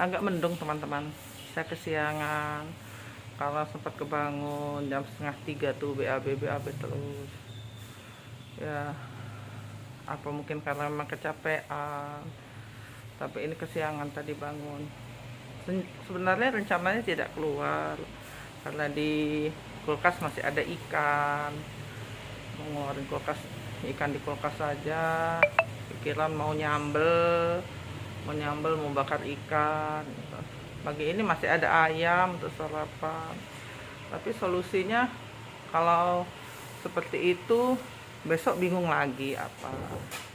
agak mendung teman-teman. Saya kesiangan karena sempat kebangun jam setengah 3 tuh, BAB terus ya. Apa mungkin karena memang kecapean, tapi ini kesiangan tadi bangun. Sebenarnya rencananya tidak keluar karena di kulkas masih ada ikan, mau ngeluarin kulkas ikan di kulkas saja. Pikiran mau nyambel mau bakar ikan gitu. Pagi ini masih ada ayam untuk sarapan, tapi solusinya kalau seperti itu besok bingung lagi apa.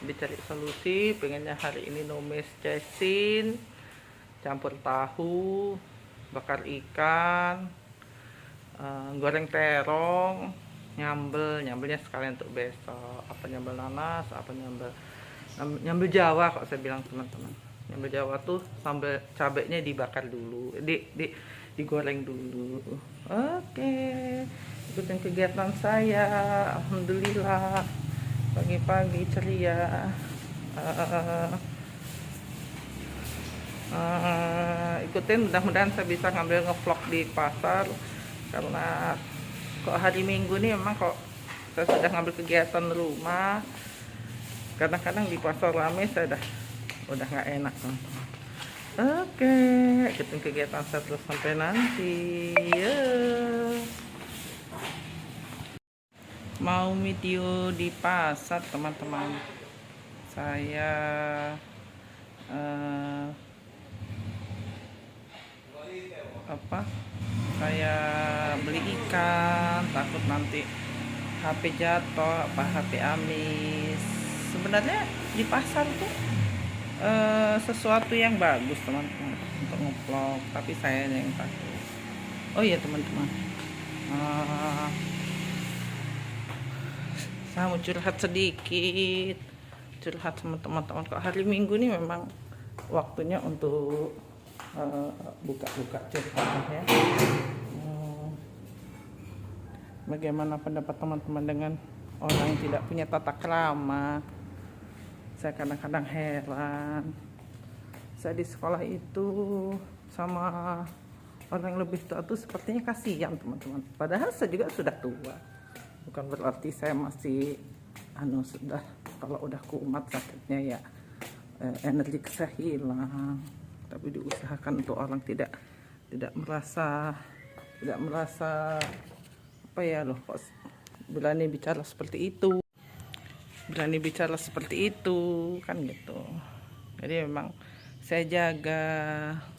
Dicari solusi, pengennya hari ini numis cesin campur tahu, bakar ikan, goreng terong, nyambelnya sekalian untuk besok. Apa nyambel nanas, apa nyambel Jawa kok saya bilang teman-teman. Nyambel Jawa tuh sambal cabenya dibakar dulu, digoreng dulu. Oke, ikutin kegiatan saya. Alhamdulillah pagi-pagi ceria. Ikutin, mudah-mudahan saya bisa ngambil ngevlog di pasar, karena kok hari Minggu nih memang kok saya sudah ngambil kegiatan rumah. Kadang-kadang di pasar rame, saya udah nggak enak teman-teman. Oke, ikutin kegiatan saya terus sampai nanti. Mau video di pasar teman-teman. Saya saya beli ikan, takut nanti HP jatuh, HP amis. Sebenarnya di pasar tuh sesuatu yang bagus teman-teman untuk ngevlog, tapi saya yang takut. Oh iya teman-teman, saya mau curhat sedikit, curhat sama teman-teman. Kok hari Minggu nih memang waktunya untuk buka-buka curhat ya. Bagaimana pendapat teman-teman dengan orang yang tidak punya tata krama? Saya kadang-kadang heran. Saya di sekolah itu sama orang yang lebih tua tuh sepertinya kasihan teman-teman. Padahal saya juga sudah tua. Bukan berarti saya masih sudah, kalau udah kumat sakitnya ya energi saya hilang. Tapi diusahakan untuk orang tidak merasa apa ya loh, kok berani bicara seperti itu, kan gitu. Jadi memang saya jaga,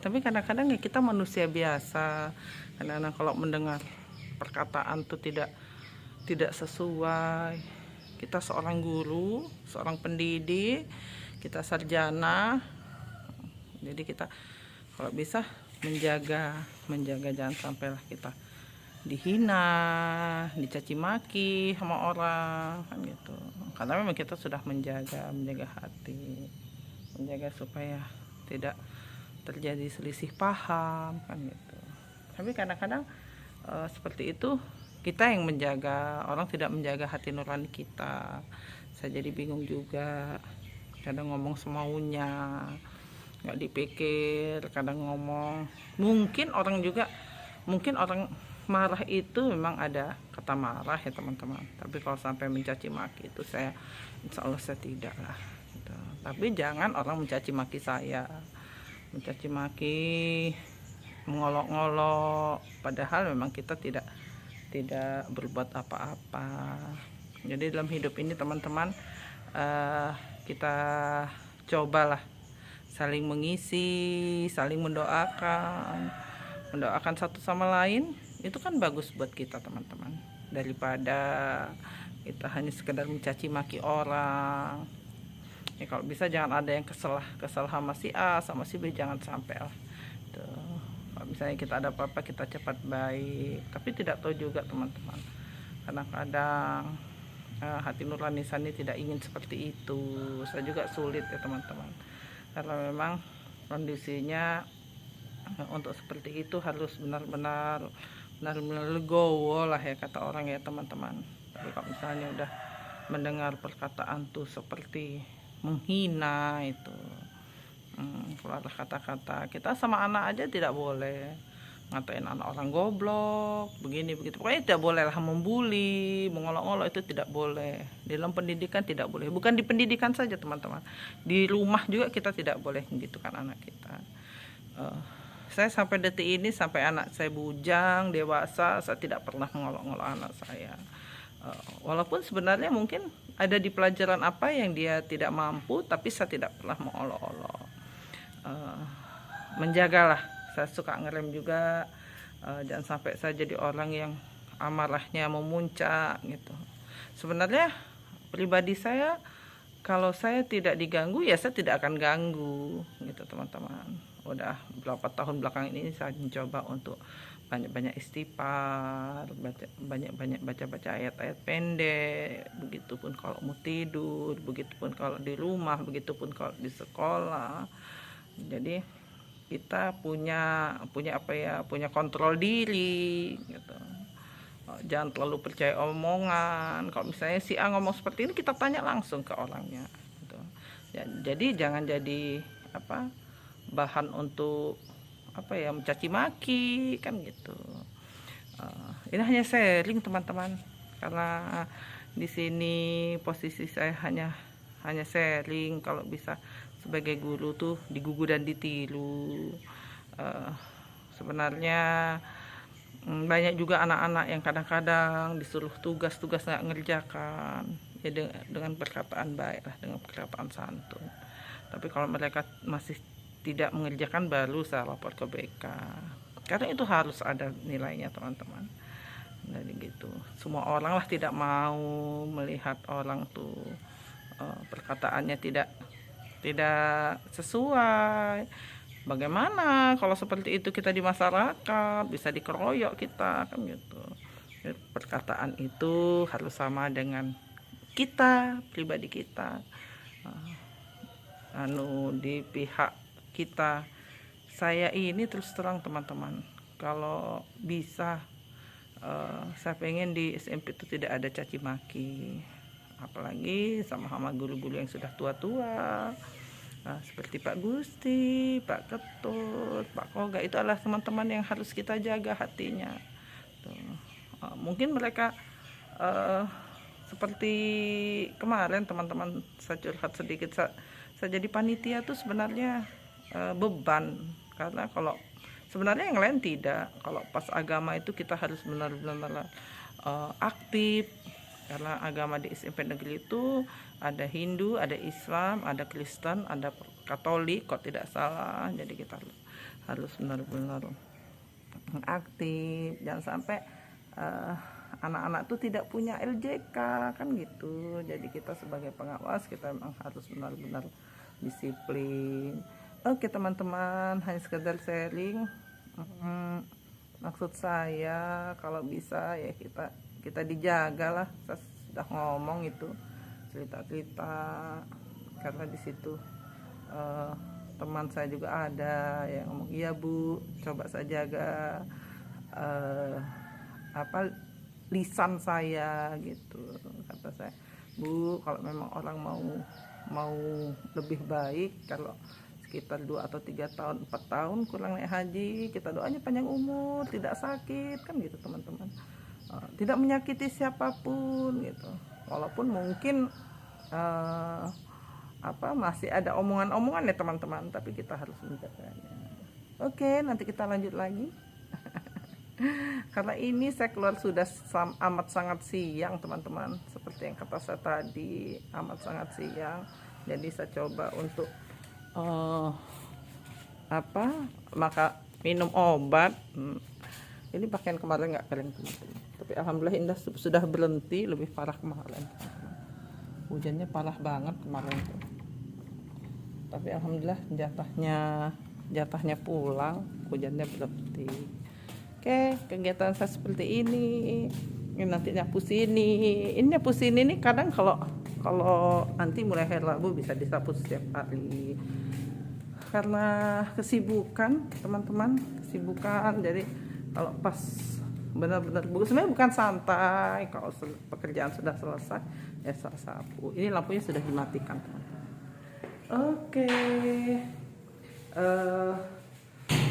tapi kadang-kadang ya kita manusia biasa. Kadang-kadang kalau mendengar perkataan tuh tidak sesuai. Kita seorang guru, seorang pendidik, kita sarjana, jadi kita kalau bisa menjaga jangan sampailah kita dihina, dicaci maki sama orang, kan gitu. Karena memang kita sudah menjaga hati, menjaga supaya tidak terjadi selisih paham, kan gitu. Tapi kadang-kadang seperti itu kita yang menjaga, orang tidak menjaga hati nurani kita. Saya jadi bingung juga, kadang ngomong semaunya, nggak dipikir, kadang ngomong. Mungkin orang marah itu memang ada kata marah ya teman-teman, tapi kalau sampai mencaci maki itu saya insya Allah saya tidak lah gitu. Tapi jangan orang mencaci maki saya, mencaci maki, mengolok-ngolok, padahal memang kita tidak berbuat apa-apa. Jadi dalam hidup ini teman-teman, kita cobalah saling mengisi, saling mendoakan satu sama lain. Itu kan bagus buat kita teman-teman, daripada kita hanya sekedar mencaci maki orang ya. Kalau bisa jangan ada yang kesel sama si A sama si B, jangan sampai lah tuh. Kalau misalnya kita ada apa-apa, kita cepat baik, tapi tidak tahu juga teman-teman, kadang-kadang hati nurani Sani tidak ingin seperti itu. Saya juga sulit ya teman-teman, karena memang kondisinya untuk seperti itu harus benar-benar legowo lah ya, kata orang ya teman-teman. Tapi kalau misalnya udah mendengar perkataan tuh seperti menghina itu, keluarlah kata-kata. Kita sama anak aja tidak boleh ngatain anak orang goblok, begini begitu. Pokoknya tidak boleh lah membuli, mengolok-olok, itu tidak boleh. Di dalam pendidikan tidak boleh. Bukan di pendidikan saja teman-teman, di rumah juga kita tidak boleh gitu kan anak kita. Saya sampai detik ini, sampai anak saya bujang dewasa, saya tidak pernah mengolok-olok anak saya. Walaupun sebenarnya mungkin ada di pelajaran apa yang dia tidak mampu, tapi saya tidak pernah mengolok-olok. Menjagalah, saya suka ngerem juga, jangan sampai saya jadi orang yang amarahnya memuncak gitu. Sebenarnya pribadi saya, kalau saya tidak diganggu ya saya tidak akan ganggu gitu teman-teman. Udah berapa tahun belakang ini saya mencoba untuk banyak-banyak istighfar, banyak-banyak baca-baca ayat-ayat pendek, begitupun kalau mau tidur, begitupun kalau di rumah, begitupun kalau di sekolah. Jadi kita punya apa ya, punya kontrol diri gitu. Jangan terlalu percaya omongan. Kalau misalnya si A ngomong seperti ini, kita tanya langsung ke orangnya gitu. Jadi jangan jadi apa, bahan untuk apa ya, mencaci maki kan gitu. Ini hanya sharing teman-teman, karena di sini posisi saya hanya sharing. Kalau bisa sebagai guru tuh digugu dan ditiru. Sebenarnya banyak juga anak-anak yang kadang-kadang disuruh tugas-tugas nggak ngerjakan ya, dengan perkataan baik lah, dengan perkataan santun. Tapi kalau mereka masih tidak mengerjakan, baru saya lapor ke BK, karena itu harus ada nilainya teman-teman. Jadi gitu, semua orang lah tidak mau melihat orang tuh perkataannya tidak sesuai. Bagaimana kalau seperti itu kita di masyarakat, bisa dikeroyok kita kan gitu. Perkataan itu harus sama dengan kita, pribadi kita, di pihak kita. Saya ini terus terang teman-teman, kalau bisa saya pengen di SMP itu tidak ada caci maki, apalagi sama guru-guru yang sudah tua-tua. Seperti Pak Gusti, Pak Ketut, Pak Koga, itu adalah teman-teman yang harus kita jaga hatinya. Mungkin mereka seperti kemarin teman-teman, saya curhat sedikit, saya jadi panitia tuh sebenarnya beban, karena kalau sebenarnya yang lain tidak. Kalau pas agama itu kita harus benar-benar aktif, karena agama di SMP negeri itu ada Hindu, ada Islam, ada Kristen, ada Katolik kok tidak salah. Jadi kita harus benar-benar aktif, jangan sampai anak-anak tuh tidak punya LJK kan gitu. Jadi kita sebagai pengawas, kita memang harus benar-benar disiplin. Oke teman-teman, hanya sekedar sharing. Maksud saya kalau bisa ya kita dijaga lah. Saya sudah ngomong itu cerita-cerita, karena di situ teman saya juga ada yang ngomong, iya Bu, coba saya jaga lisan saya gitu. Kata saya, Bu, kalau memang orang mau lebih baik, kalau sekitar 2 atau 3 tahun 4 tahun kurang naik haji, kita doanya panjang umur, tidak sakit kan gitu teman-teman. Tidak menyakiti siapapun gitu, walaupun mungkin masih ada omongan-omongan ya teman-teman, tapi kita harus menjaganya. Oke, nanti kita lanjut lagi. Karena ini saya keluar sudah amat sangat siang teman-teman, seperti yang kata saya tadi, amat sangat siang. Jadi saya coba untuk maka minum obat. Ini pakaian kemarin nggak kering teman-teman, tapi alhamdulillah indah sudah berhenti. Lebih parah kemarin, hujannya parah banget kemarin tuh. Tapi alhamdulillah jatahnya pulang, hujannya berhenti. Oke, kegiatan saya seperti ini. Ini nanti nyapu sini, nih kadang kalau nanti mulai hari Rabu bisa disapu setiap hari, karena kesibukan teman-teman, jadi kalau pas benar-benar sebenarnya bukan santai, kalau pekerjaan sudah selesai ya saya sapu. Ini lampunya sudah dimatikan teman-teman. Oke, Eh,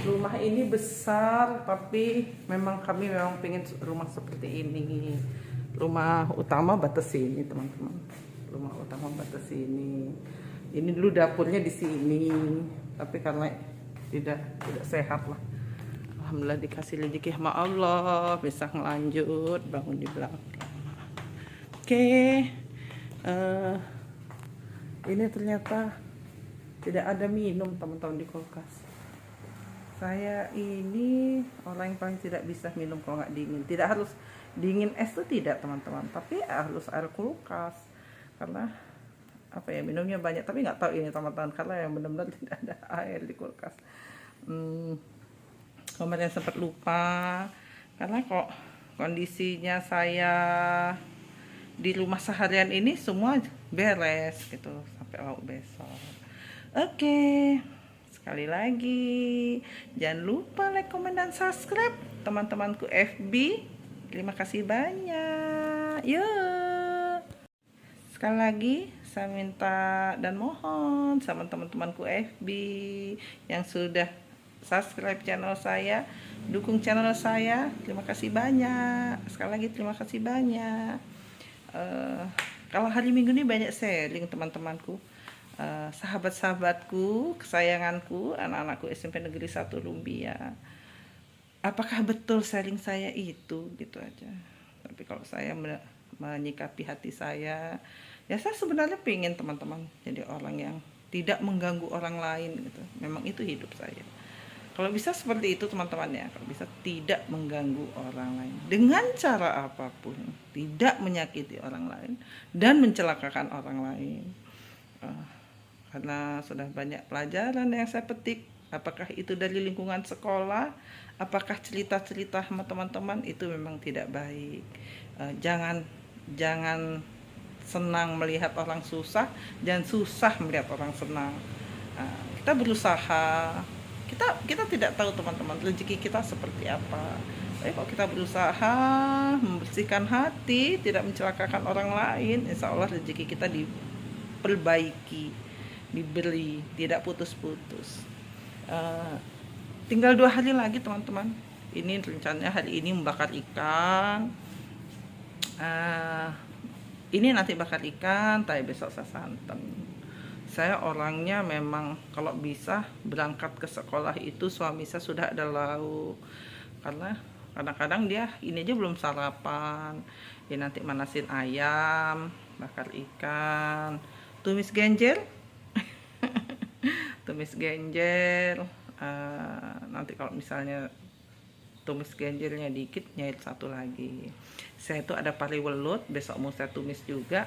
rumah ini besar, tapi kami memang pengen rumah seperti ini. Rumah utama batas sini, teman-teman. Rumah utama batas sini. Ini dulu dapurnya di sini, tapi karena tidak sehat lah. Alhamdulillah dikasih rezeki sama Allah, bisa ngelanjut bangun di belakang. Oke. Ini ternyata tidak ada minum, teman-teman, di kulkas. Saya ini orang yang paling tidak bisa minum kalau nggak dingin. Tidak harus dingin es tuh tidak, teman-teman, tapi harus air kulkas. Karena apa ya, minumnya banyak, tapi nggak tahu ini, teman-teman, karena yang benar-benar tidak ada air di kulkas. Kemarin sempat lupa, karena kok kondisinya saya di rumah seharian ini semua beres gitu sampai lauk besok. Oke. Sekali lagi, jangan lupa like, komen, dan subscribe teman-temanku FB. Terima kasih banyak. Yuk. Sekali lagi, saya minta dan mohon sama teman-temanku FB yang sudah subscribe channel saya, dukung channel saya. Terima kasih banyak. Sekali lagi, terima kasih banyak. Kalau hari Minggu ini banyak sharing, teman-temanku. Sahabat-sahabatku, kesayanganku, anak-anakku SMP Negeri 1 Lumbia. Apakah betul sharing saya itu? Gitu aja. Tapi kalau saya menyikapi hati saya, ya saya sebenarnya pengen, teman-teman, jadi orang yang tidak mengganggu orang lain gitu. Memang itu hidup saya. Kalau bisa seperti itu, teman-teman, ya. Kalau bisa tidak mengganggu orang lain dengan cara apapun, tidak menyakiti orang lain dan mencelakakan orang lain. Karena sudah banyak pelajaran yang saya petik, apakah itu dari lingkungan sekolah, apakah cerita-cerita sama teman-teman, itu memang tidak baik. Jangan senang melihat orang susah, jangan susah melihat orang senang. Kita berusaha, kita tidak tahu, teman-teman, rezeki kita seperti apa. Tapi kalau kita berusaha membersihkan hati, tidak mencelakakan orang lain, insya Allah rezeki kita diperbaiki, diberi, tidak putus-putus. Tinggal 2 hari lagi, teman-teman. Ini rencananya hari ini membakar ikan. Ini nanti bakar ikan, tapi besok saya santan. Saya orangnya memang kalau bisa berangkat ke sekolah itu suami saya sudah ada lauk. Karena kadang-kadang dia ini aja belum sarapan. Ini nanti manasin ayam, bakar ikan, tumis genjer. Tumis genjer, nanti kalau misalnya tumis genjernya dikit, nyait satu lagi. Saya itu ada pari welut, besok mau saya tumis juga.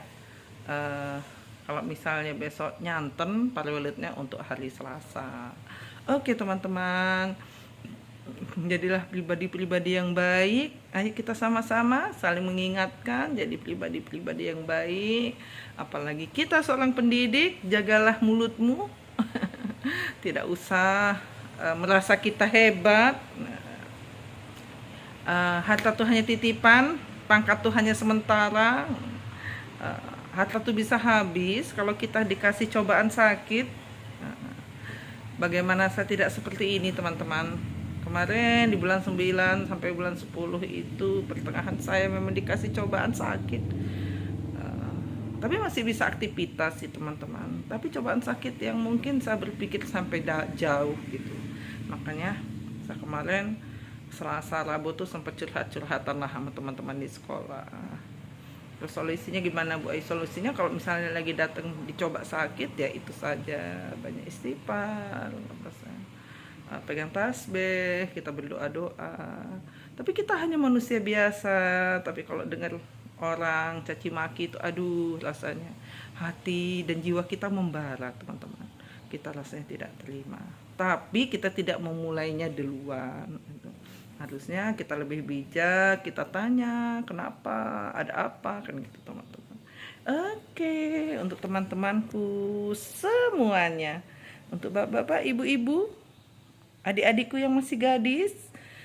Kalau misalnya besok nyanten pari welutnya untuk hari Selasa. Oke, teman-teman, jadilah pribadi-pribadi yang baik. Ayo kita sama-sama saling mengingatkan, jadi pribadi-pribadi yang baik. Apalagi kita seorang pendidik, jagalah mulutmu. Tidak usah merasa kita hebat. Harta itu hanya titipan, pangkat itu hanya sementara. Harta itu bisa habis kalau kita dikasih cobaan sakit. Bagaimana saya tidak seperti ini, teman-teman. Kemarin di bulan 9 sampai bulan 10 itu pertengahan saya memang dikasih cobaan sakit. Tapi masih bisa aktivitas sih, teman-teman. Tapi cobaan sakit yang mungkin saya berpikir sampai jauh gitu. Makanya saya kemarin Selasa Rabu tuh sempat curhat-curhatan lah sama teman-teman di sekolah. Terus solusinya gimana, Bu? Solusinya kalau misalnya lagi datang dicoba sakit, ya itu saja, banyak istighfar, pegang tasbih, kita berdoa-doa. Tapi kita hanya manusia biasa. Tapi kalau dengar orang caci maki itu, aduh, rasanya hati dan jiwa kita membara, teman-teman. Kita rasanya tidak terima, tapi kita tidak memulainya duluan gitu. Harusnya kita lebih bijak, kita tanya kenapa, ada apa, kan gitu, teman-teman. Oke, untuk teman-temanku semuanya, untuk bapak-bapak, ibu-ibu, adik-adikku yang masih gadis,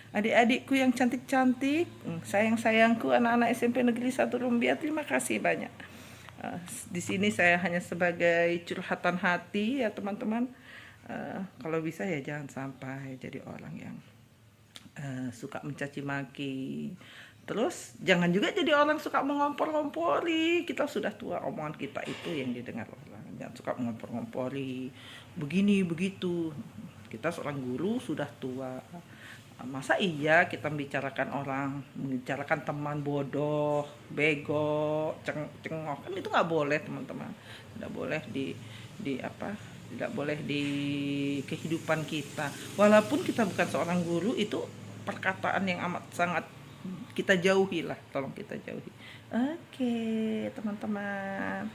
adik-adikku yang cantik-cantik, sayang-sayangku, anak-anak SMP Negeri 1 Lumbia, terima kasih banyak. Di sini saya hanya sebagai curhatan hati, ya, teman-teman. Kalau bisa ya jangan sampai jadi orang yang suka mencaci maki. Terus jangan juga jadi orang suka mengompor-ngompori. Kita sudah tua, omongan kita itu yang didengar orang. Jangan suka mengompor-ngompori begini begitu. Kita seorang guru sudah tua. Masa iya kita membicarakan teman bodoh, bego, cengok, kan itu nggak boleh teman-teman. Tidak boleh tidak boleh di kehidupan kita. Walaupun kita bukan seorang guru, itu perkataan yang amat sangat kita jauhi lah, tolong kita jauhi. Oke, teman-teman.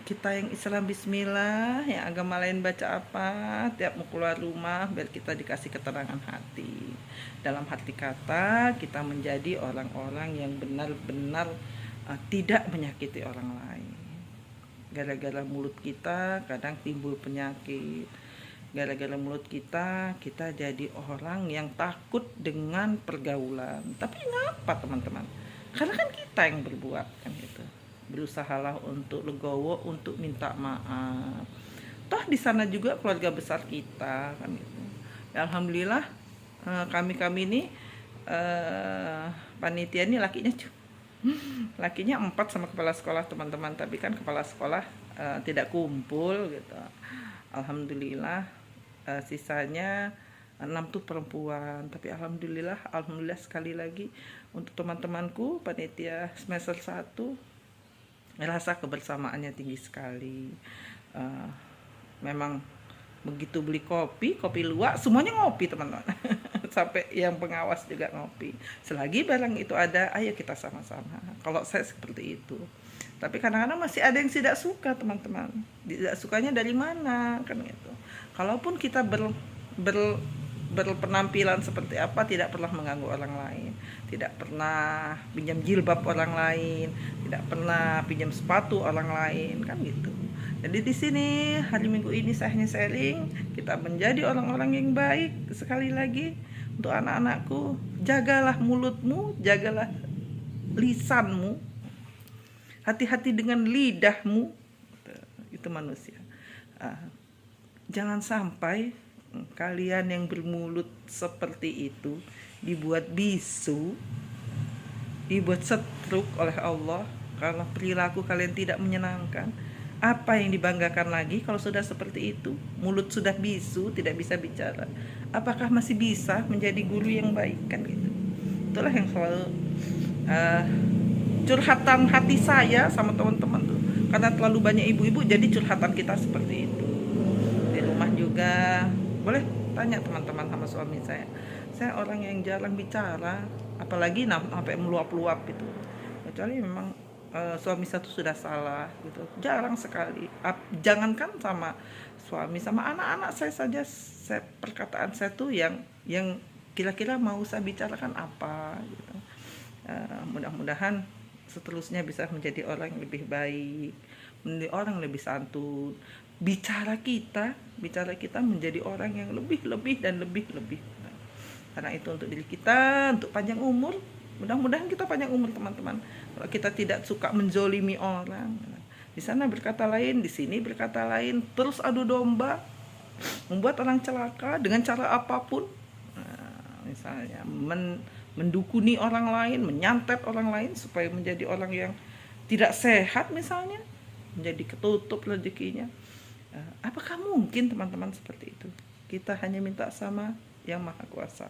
Kita yang Islam bismillah, yang agama lain baca apa tiap mau keluar rumah, biar kita dikasih keterangan hati. Dalam hati kata kita menjadi orang-orang yang benar-benar tidak menyakiti orang lain. Gara-gara mulut kita kadang timbul penyakit. Gara-gara mulut kita jadi orang yang takut dengan pergaulan. Tapi ngapa teman-teman? Karena kan kita yang berbuat kan gitu. Berusahalah untuk legowo, untuk minta maaf. Toh di sana juga keluarga besar kita kan gitu. Ya, alhamdulillah kami ini panitia ini lakinya 4 sama kepala sekolah teman-teman, tapi kan kepala sekolah tidak kumpul gitu. Alhamdulillah sisanya 6 tuh perempuan, tapi alhamdulillah sekali lagi untuk teman-temanku panitia semester 1 rasa kebersamaannya tinggi sekali. Memang begitu beli kopi luwak semuanya ngopi teman-teman. Sampai yang pengawas juga ngopi. Selagi barang itu ada, ayo kita sama-sama. Kalau saya seperti itu. Tapi kadang-kadang masih ada yang tidak suka teman-teman. Tidak sukanya dari mana kan gitu. Kalaupun kita berpenampilan seperti apa, tidak pernah mengganggu orang lain, tidak pernah pinjam jilbab orang lain, tidak pernah pinjam sepatu orang lain kan gitu. Jadi di sini hari Minggu ini saya hanya sharing, kita menjadi orang-orang yang baik. Sekali lagi untuk anak-anakku, jagalah mulutmu, jagalah lisanmu, hati-hati dengan lidahmu. Itu manusia. Jangan sampai kalian yang bermulut seperti itu dibuat bisu, dibuat setruk oleh Allah karena perilaku kalian tidak menyenangkan. Apa yang dibanggakan lagi kalau sudah seperti itu? Mulut sudah bisu, tidak bisa bicara. Apakah masih bisa menjadi guru yang baik kan gitu? Itulah yang selalu curhatan hati saya sama teman-teman tuh. Karena terlalu banyak ibu-ibu, jadi curhatan kita seperti itu. Di rumah juga boleh tanya teman-teman sama suami saya orang yang jarang bicara, apalagi sampai meluap-luap itu, kecuali memang suami satu sudah salah gitu, jarang sekali. Jangankan sama suami, sama anak-anak saya saja, perkataan saya tuh yang kira-kira mau saya bicarakan apa gitu. Mudah-mudahan seterusnya bisa menjadi orang yang lebih baik, menjadi orang yang lebih santun. Bicara kita menjadi orang yang lebih dan lebih. Karena itu untuk diri kita, untuk panjang umur. Mudah-mudahan kita panjang umur teman-teman. Kalau kita tidak suka menzolimi orang, di sana berkata lain, di sini berkata lain, terus adu domba, membuat orang celaka dengan cara apapun. Misalnya mendukuni orang lain, menyantet orang lain supaya menjadi orang yang tidak sehat misalnya, menjadi ketutup rezekinya. Apakah mungkin teman-teman seperti itu? Kita hanya minta sama yang Maha Kuasa,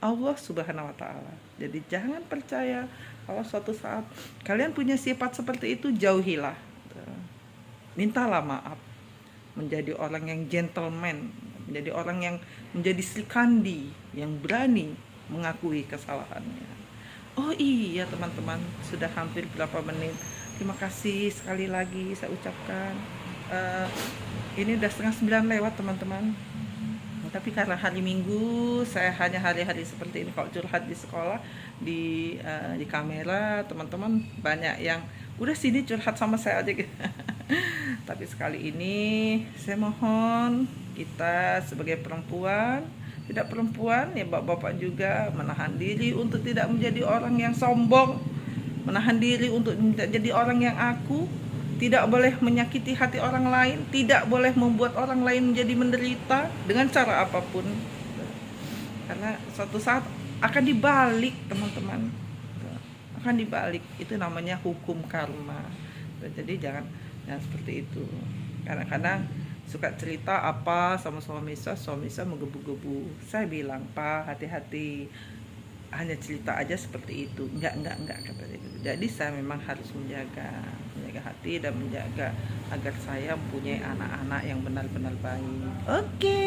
Allah Subhanahu wa Ta'ala. Jadi jangan percaya kalau suatu saat kalian punya sifat seperti itu, jauhilah. Mintalah maaf. Menjadi orang yang gentleman, menjadi orang yang menjadi Sri Kandi, yang berani mengakui kesalahannya. Oh iya teman-teman, sudah hampir berapa menit. Terima kasih sekali lagi saya ucapkan. Ini udah 8:30 lewat teman-teman. Tapi karena hari Minggu saya hanya hari-hari seperti ini. Kalau curhat di sekolah, di kamera, teman-teman banyak yang udah sini curhat sama saya aja gitu. Tapi sekali ini saya mohon kita sebagai perempuan, tidak perempuan ya bapak-bapak juga, menahan diri untuk tidak menjadi orang yang sombong, menahan diri untuk tidak jadi orang yang aku, tidak boleh menyakiti hati orang lain, tidak boleh membuat orang lain menjadi menderita dengan cara apapun. Karena suatu saat akan dibalik, teman-teman. Akan dibalik. Itu namanya hukum karma. Jadi jangan seperti itu. Kadang-kadang suka cerita apa sama suami saya menggebu-gebu. Saya bilang, Pak, hati-hati, hanya cerita aja seperti itu. Enggak kata dia. Jadi saya memang harus menjaga hati dan menjaga agar saya mempunyai anak-anak yang benar-benar baik. Oke,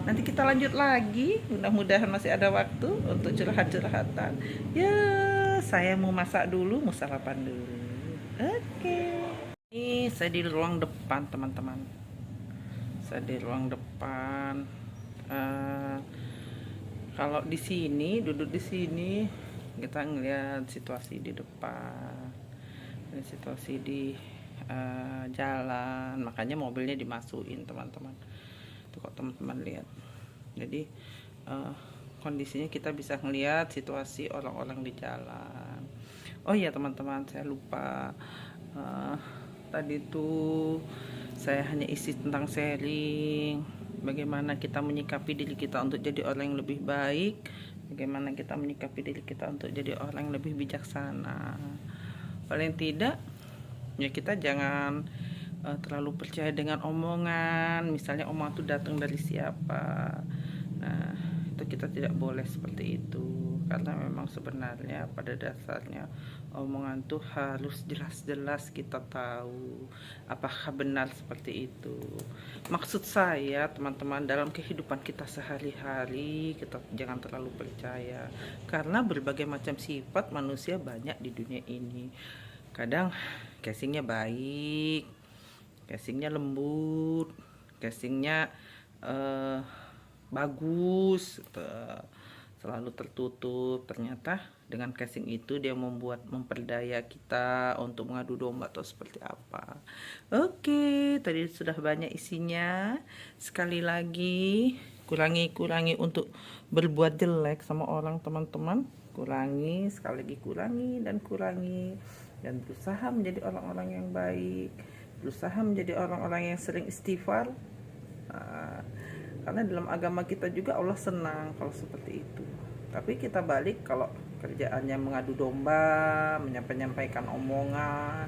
nanti kita lanjut lagi. Mudah-mudahan masih ada waktu untuk curhat-curhatan. Ya, saya mau masak dulu, mau sarapan dulu. Oke. Ini saya di ruang depan, teman-teman. Saya di ruang depan. Kalau di sini, duduk di sini, kita ngeliat situasi di depan, situasi di jalan. Makanya mobilnya dimasukin, teman-teman. Tuh kok teman-teman lihat. Jadi kondisinya kita bisa ngeliat situasi orang-orang di jalan. Oh iya teman-teman, saya lupa. Tadi tuh saya hanya isi tentang sharing bagaimana kita menyikapi diri kita untuk jadi orang yang lebih baik, bagaimana kita menyikapi diri kita untuk jadi orang yang lebih bijaksana. Paling tidak ya kita jangan terlalu percaya dengan omongan, misalnya omongan itu datang dari siapa. Nah, itu kita tidak boleh seperti itu, karena memang sebenarnya pada dasarnya omongan tuh harus jelas-jelas kita tahu apakah benar seperti itu. Maksud saya teman-teman, dalam kehidupan kita sehari-hari kita jangan terlalu percaya, karena berbagai macam sifat manusia banyak di dunia ini. Kadang casingnya baik, casingnya lembut, casingnya bagus, selalu tertutup. Ternyata dengan casing itu dia memperdaya kita untuk mengadu domba atau seperti apa. Oke, tadi sudah banyak isinya. Sekali lagi kurangi untuk berbuat jelek sama orang, teman-teman. Kurangi, sekali lagi kurangi dan berusaha menjadi orang-orang yang baik, berusaha menjadi orang-orang yang sering istighfar. Karena dalam agama kita juga Allah senang kalau seperti itu. Tapi kita balik kalau kerjaannya mengadu domba, menyampaikan omongan,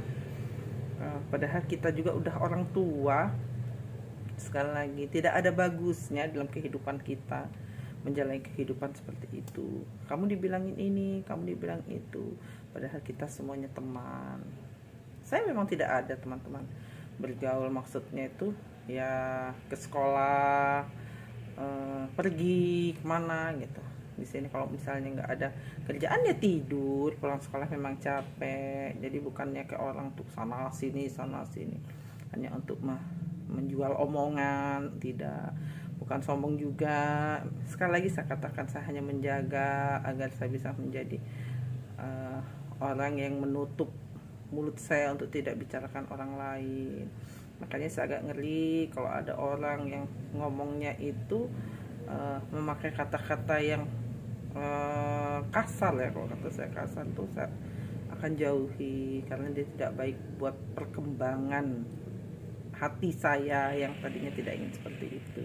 padahal kita juga udah orang tua. Sekali lagi, tidak ada bagusnya dalam kehidupan kita menjalani kehidupan seperti itu. Kamu dibilangin ini, kamu dibilang itu, padahal kita semuanya teman. Saya memang tidak ada, teman-teman, bergaul maksudnya itu ya ke sekolah, pergi kemana gitu. Di sini kalau misalnya nggak ada kerjaan ya tidur, pulang sekolah memang capek. Jadi bukannya ke orang tuh sana sini hanya untuk menjual omongan, tidak, bukan sombong juga. Sekali lagi saya katakan, saya hanya menjaga agar saya bisa menjadi orang yang menutup mulut saya untuk tidak bicarakan orang lain. Makanya saya agak ngeri kalau ada orang yang ngomongnya itu memakai kata-kata yang kasar ya. Kalau kata saya kasar tuh saya akan jauhi, karena dia tidak baik buat perkembangan hati saya yang tadinya tidak ingin seperti itu.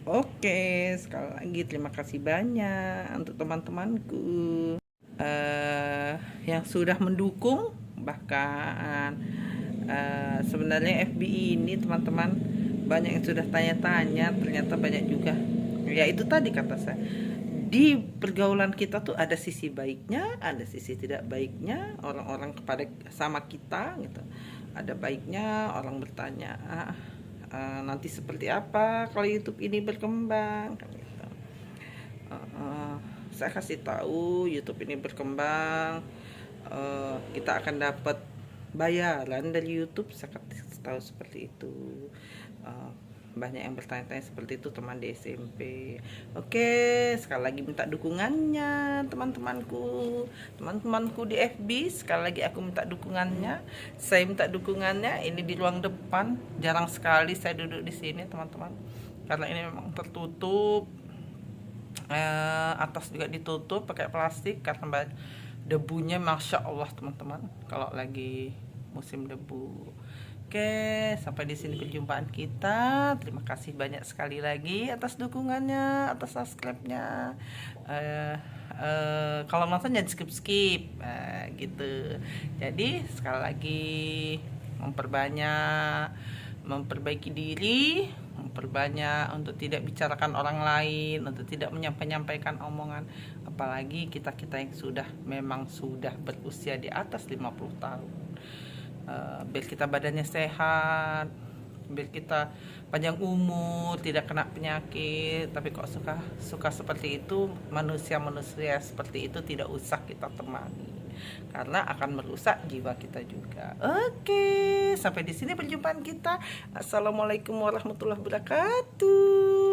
Oke, sekali lagi terima kasih banyak untuk teman-temanku yang sudah mendukung. Bahkan sebenarnya FBI ini, teman-teman, banyak yang sudah tanya-tanya, ternyata banyak juga. Ya itu tadi kata saya, di pergaulan kita tuh ada sisi baiknya, ada sisi tidak baiknya orang-orang kepada sama kita gitu. Ada baiknya orang bertanya, nanti seperti apa kalau YouTube ini berkembang kan gitu. Saya kasih tahu, YouTube ini berkembang, kita akan dapat bayaran dari YouTube. Saya kasih tahu seperti itu. Banyak yang bertanya-tanya seperti itu, teman di SMP. Oke, sekali lagi minta dukungannya teman-temanku di FB. Sekali lagi aku minta dukungannya. Saya minta dukungannya. Ini di ruang depan, jarang sekali saya duduk di sini, teman-teman, karena ini memang tertutup. Atas juga ditutup pakai plastik karena debunya, masya Allah teman-teman, kalau lagi musim debu. Oke, sampai di sini perjumpaan kita. Terima kasih banyak sekali lagi atas dukungannya, atas subscribe-nya. Kalau nonton jangan skip-skip, gitu. Jadi sekali lagi memperbaiki diri, memperbanyak untuk tidak bicarakan orang lain, untuk tidak menyampaikan omongan, apalagi kita yang memang sudah berusia di atas 50 tahun. Biar kita badannya sehat, biar kita panjang umur, tidak kena penyakit. Tapi kok suka seperti itu, manusia seperti itu tidak usah kita temani, karena akan merusak jiwa kita juga. Oke, sampai di sini perjumpaan kita. Assalamualaikum warahmatullahi wabarakatuh.